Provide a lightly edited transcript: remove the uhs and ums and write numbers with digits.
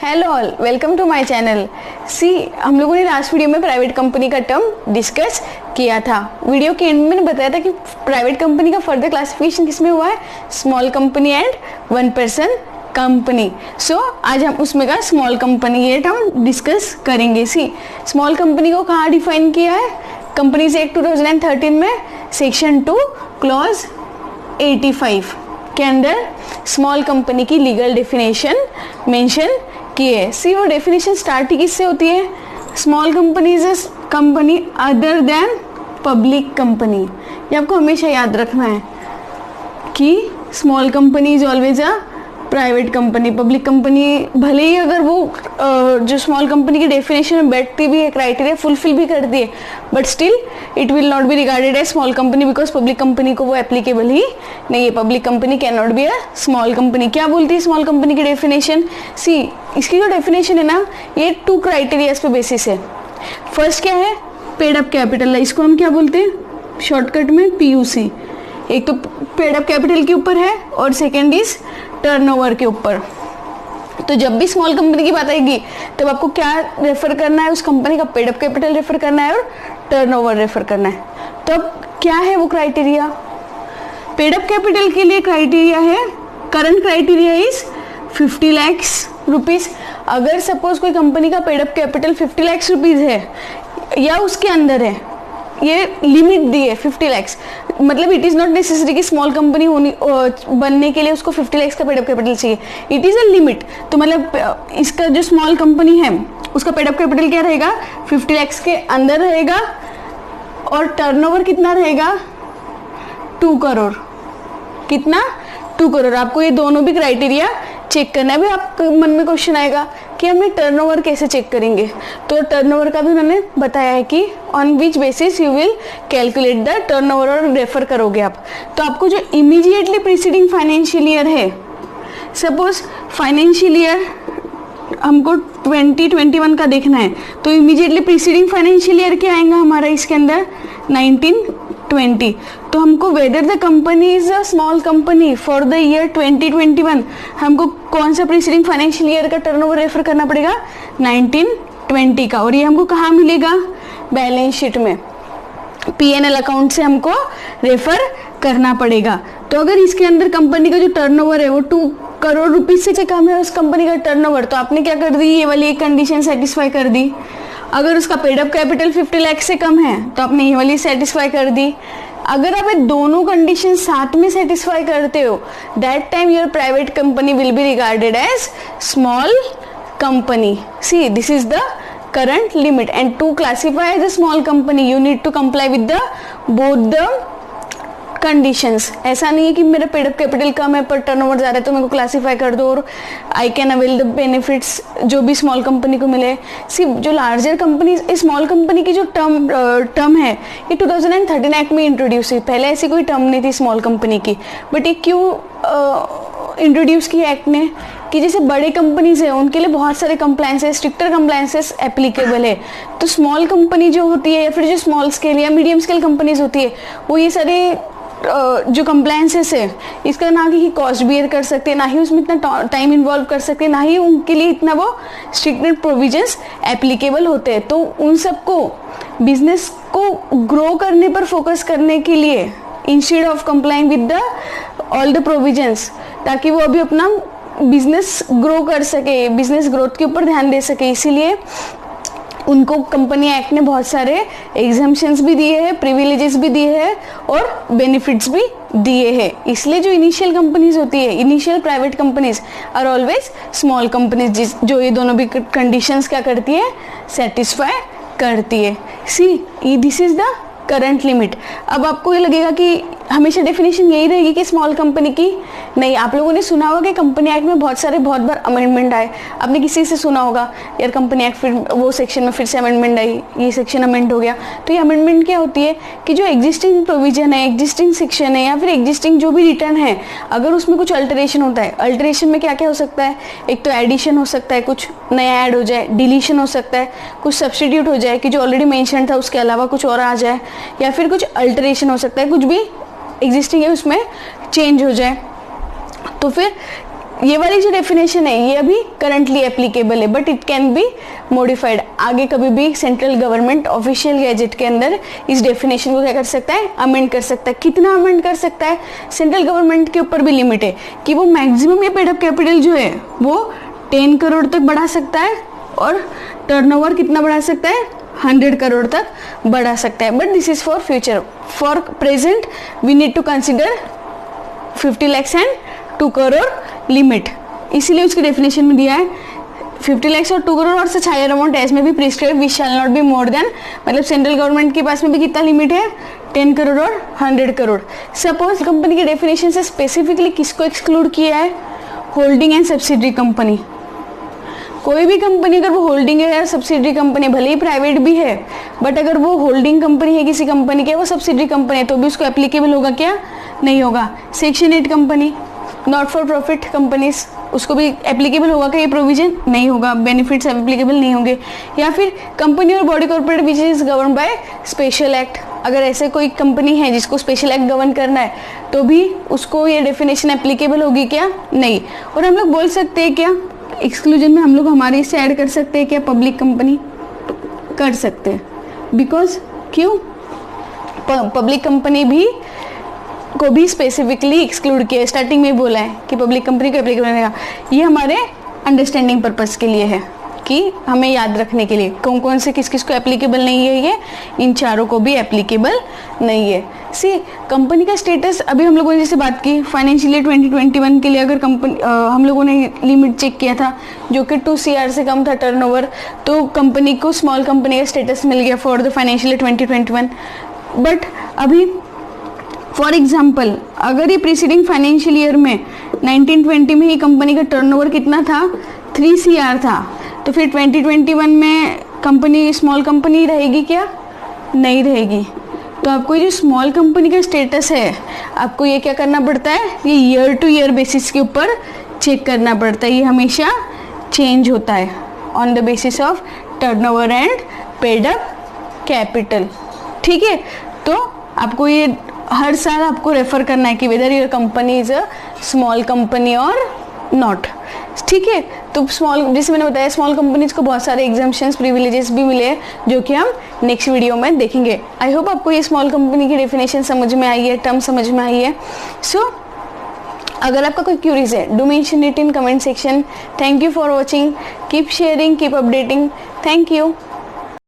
Hello all, welcome to my channel. See, हम लोगों ने लास्ट वीडियो में प्राइवेट कंपनी का टर्म डिस्कस किया था। वीडियो के एंड में मैंने बताया था कि प्राइवेट कंपनी का फर्दर क्लासिफिकेशन किसमें हुआ है, small company and one person company. So आज हम उसमें का स्मॉल कंपनी ये टर्म डिस्कस करेंगे। सी, स्मॉल कंपनी को कहाँ डिफाइन किया है, कंपनीज एक्ट 2013 में सेक्शन 2 क्लॉज 85 के अंदर स्मॉल कंपनी की लीगल डेफिनेशन मेंशन की है। सी, वो डेफिनेशन स्टार्ट ही किससे होती है, small company is a company other than public company. ये आपको हमेशा याद रखना है कि small company is always a private company. Public company भले ही अगर वो जो स्मॉल कंपनी की डेफिनेशन में बैठती भी है, क्राइटेरिया फुलफिल भी करती है, but still it will not be regarded as small company because public company को वो एप्लीकेबल ही नहीं है। Public company can not be a small company. क्या बोलती है स्मॉल कंपनी की डेफिनेशन? सी, इसकी जो डेफिनेशन है ना, ये 2 क्राइटेरियाज पे बेसिस है। फर्स्ट क्या है, पेड अप कैपिटल। इसको हम क्या बोलते हैं शॉर्टकट में, PUC। एक तो पेड अप कैपिटल के ऊपर है और सेकेंड इज टर्नओवर के ऊपर। तो जब भी स्मॉल कंपनी की बात आएगी तब आपको क्या रेफर करना है, उस कंपनी का पेड अप कैपिटल रेफर करना है और टर्नओवर रेफर करना है। तो अब क्या है वो क्राइटेरिया, पेड अप कैपिटल के लिए क्राइटेरिया है, current criteria is 50 lakh rupees. अगर सपोज कोई कंपनी का paid up capital 50 lakh rupees है या उसके अंदर है, ये लिमिट दी है 50 लाख, मतलब इट इज़ नॉट नेसेसरी कि स्मॉल कंपनी होनी बनने के लिए उसको 50 लाख का पेड अप कैपिटल चाहिए, इट इज़ अ लिमिट। तो मतलब इसका जो स्मॉल कंपनी है उसका पेड अप कैपिटल क्या रहेगा, 50 लाख के अंदर रहेगा और टर्नओवर कितना रहेगा, 2 करोड़। कितना, 2 करोड़। आपको ये दोनों भी क्राइटेरिया चेक करना है। भी आपके मन में क्वेश्चन आएगा कि हमें टर्नओवर कैसे चेक करेंगे, तो टर्नओवर का भी मैंने बताया है कि on which basis you will calculate the turnover और रेफर करोगे आप। तो आपको जो इमीडिएटली प्रीसीडिंग फाइनेंशियल ईयर है, सपोज फाइनेंशियल ईयर हमको 2021 का देखना है, तो इमीडिएटली प्रीसीडिंग फाइनेंशियल ईयर क्या आएगा हमारा इसके अंदर, 1920। तो हमको whether the company is a small company for the year 2021, हमको कौन सा प्रीसीडिंग फाइनेंशियल ईयर का टर्नओवर रेफर करना पड़ेगा, 1920 का। और ये हमको कहाँ मिलेगा, बैलेंस शीट में, P&L अकाउंट से हमको रेफर करना पड़ेगा। तो अगर इसके अंदर कंपनी का जो टर्नओवर है वो 2 करोड़ रुपीज से कम है उस कंपनी का टर्नओवर, तो आपने क्या कर दी, ये वाली एक कंडीशन सेटिस्फाई कर दी। अगर उसका पेड अप कैपिटल 50 लाख से कम है तो आपने ये वाली सेटिस्फाई कर दी। अगर आप ये दोनों कंडीशन साथ में सेटिस्फाई करते हो, that time your private company will be regarded as small company. See, this is the current limit and to classify as a small company you need to comply with the both the conditions. ऐसा नहीं है कि मेरा paid up capital कम है पर turnover ज़्यादा है तो मेरे को क्लासीफाई कर दो और I can avail the benefits जो भी स्मॉल कंपनी को मिले। सिर्फ जो लार्जर कंपनी, स्मॉल कंपनी की जो टर्म है ये 2013 एक्ट में इंट्रोड्यूस हुई। पहले ऐसी कोई टर्म नहीं थी स्मॉल कंपनी की, बट ये क्यों इंट्रोड्यूस की एक्ट ने, कि जैसे बड़े कंपनीज है उनके लिए बहुत सारे कंप्लायंसेस, स्ट्रिक्टर कंप्लायंसेस एप्लीकेबल है। तो स्मॉल कंपनी जो होती है या फिर जो स्मॉल स्केल या मीडियम स्केल कंपनीज होती है वो ये सारे जो कंप्लायंसेस है इसका ना ही कॉस्ट बियर कर सकते हैं, ना ही उसमें इतना टाइम इन्वॉल्व कर सकते हैं, ना ही उनके लिए इतना वो स्ट्रिक्टेड प्रोविजंस एप्लीकेबल होते हैं। तो उन सबको बिजनेस को ग्रो करने पर फोकस करने के लिए instead of complying with the all the provisions, ताकि वो अभी अपना बिजनेस ग्रो कर सके, बिजनेस ग्रोथ के ऊपर ध्यान दे सके, इसीलिए उनको कंपनी एक्ट ने बहुत सारे एग्जाम्पशंस भी दिए हैं, प्रिविलेजेस भी दिए हैं और बेनिफिट्स भी दिए हैं। इसलिए जो इनिशियल कंपनीज होती है, initial private companies are always small companies, जो ये दोनों भी कंडीशंस क्या करती है, सेटिस्फाई करती है। See, this is the current limit. अब आपको ये लगेगा कि हमेशा डेफिनेशन यही रहेगी कि स्मॉल कंपनी की, नहीं। आप लोगों ने सुना होगा कि कंपनी एक्ट में बहुत बार अमेंडमेंट आए। आपने किसी से सुना होगा यार कंपनी एक्ट फिर वो सेक्शन में फिर से अमेंडमेंट आई, ये सेक्शन अमेंड हो गया। तो ये अमेंडमेंट क्या होती है कि जो एग्जिस्टिंग प्रोविजन है, एग्जिस्टिंग सेक्शन है या फिर एग्जिस्टिंग जो भी रिटर्न है, अगर उसमें कुछ अल्टरेशन होता है, अल्टरेशन में क्या क्या हो सकता है, एक तो एडिशन हो सकता है, कुछ नया ऐड हो जाए, डिलीशन हो सकता है, कुछ सब्सटीट्यूट हो जाए कि जो ऑलरेडी मेंशन था उसके अलावा कुछ और आ जाए, या फिर कुछ अल्टरेशन हो सकता है, कुछ भी एग्जिस्टिंग है उसमें चेंज हो जाए। तो फिर ये वाली जो डेफिनेशन है ये अभी करंटली एप्लीकेबल है, but it can be modified. आगे कभी भी सेंट्रल गवर्नमेंट ऑफिशियल गैजेट के अंदर इस डेफिनेशन को क्या कर सकता है, अमेंड कर सकता है। कितना अमेंड कर सकता है, सेंट्रल गवर्नमेंट के ऊपर भी लिमिट है कि वो मैक्सिमम ये पेड अप कैपिटल जो है वो 10 करोड़ तक बढ़ा सकता है और टर्नओवर कितना बढ़ा सकता है, 100 करोड़ तक बढ़ा सकता है। But this is for future, for present we need to consider 50 lakhs and 2 crore limit. इसीलिए उसकी डेफिनेशन में दिया है 50 lakhs और 2 करोड़ और सच हायर अमाउंट एज में भी prescribe we shall not be more than, मतलब सेंट्रल गवर्नमेंट के पास में भी कितना लिमिट है, 10 करोड़ और 100 करोड़। सपोज कंपनी के डेफिनेशन से स्पेसिफिकली किसको एक्सक्लूड किया है, होल्डिंग एंड सब्सिडरी कंपनी। कोई भी कंपनी अगर वो होल्डिंग है या सब्सिडरी कंपनी, भले ही प्राइवेट भी है, बट अगर वो होल्डिंग कंपनी है किसी कंपनी के, वो सब्सिडरी कंपनी है, तो भी उसको एप्लीकेबल होगा क्या, नहीं होगा। Section 8 company, not for profit companies, उसको भी एप्लीकेबल होगा क्या ये प्रोविजन, नहीं होगा, बेनिफिट्स एप्लीकेबल नहीं होंगे। या फिर कंपनी और body corporate which is govern by special act, अगर ऐसे कोई कंपनी है जिसको स्पेशल एक्ट गवर्न करना है तो भी उसको ये डेफिनेशन एप्लीकेबल होगी क्या, नहीं। और हम लोग बोल सकते हैं क्या, एक्सक्लूजन में हम लोग हमारे इससे ऐड कर सकते हैं क्या, पब्लिक कंपनी कर सकते हैं, बिकॉज क्यों, पब्लिक कंपनी भी को भी स्पेसिफिकली एक्सक्लूड किया है, स्टार्टिंग में बोला है कि पब्लिक कंपनी को एप्लीकेबल नहीं होगा। ये हमारे अंडरस्टैंडिंग पर्पस के लिए है कि हमें याद रखने के लिए कौन कौन से किस किस को एप्लीकेबल नहीं है, ये इन चारों को भी एप्लीकेबल नहीं है। सी कंपनी का स्टेटस, अभी हम लोगों ने जैसे बात की फाइनेंशियल ईयर 2021 के लिए, अगर कंपनी हम लोगों ने लिमिट चेक किया था जो कि 2 CR से कम था टर्नओवर, तो कंपनी को स्मॉल कंपनी का स्टेटस मिल गया for the financial year 2021। But अभी फॉर एग्जाम्पल अगर ये प्रीसीडिंग फाइनेंशियल ईयर में 1920 में ही कंपनी का टर्नओवर कितना था, 3 CR था, तो फिर 2021 में कंपनी स्मॉल कंपनी रहेगी क्या, नहीं रहेगी। तो आपको ये जो स्मॉल कंपनी का स्टेटस है आपको ये क्या करना पड़ता है, ये ईयर टू ईयर बेसिस के ऊपर चेक करना पड़ता है, ये हमेशा चेंज होता है on the basis of turnover and paid up capital. ठीक है, तो आपको ये हर साल आपको रेफर करना है कि whether your company is a small company और नॉट। ठीक है, तो स्मॉल, जैसे मैंने बताया स्मॉल कंपनीज को बहुत सारे एग्जाम्पशंस प्रिविलेजेस भी मिले हैं जो कि हम नेक्स्ट वीडियो में देखेंगे। आई होप आपको ये स्मॉल कंपनी की डेफिनेशन समझ में आई है, टर्म समझ में आई है। सो अगर आपका कोई क्यूरीज है do mention it in comment section. Thank you for watching, keep sharing, keep updating, thank you.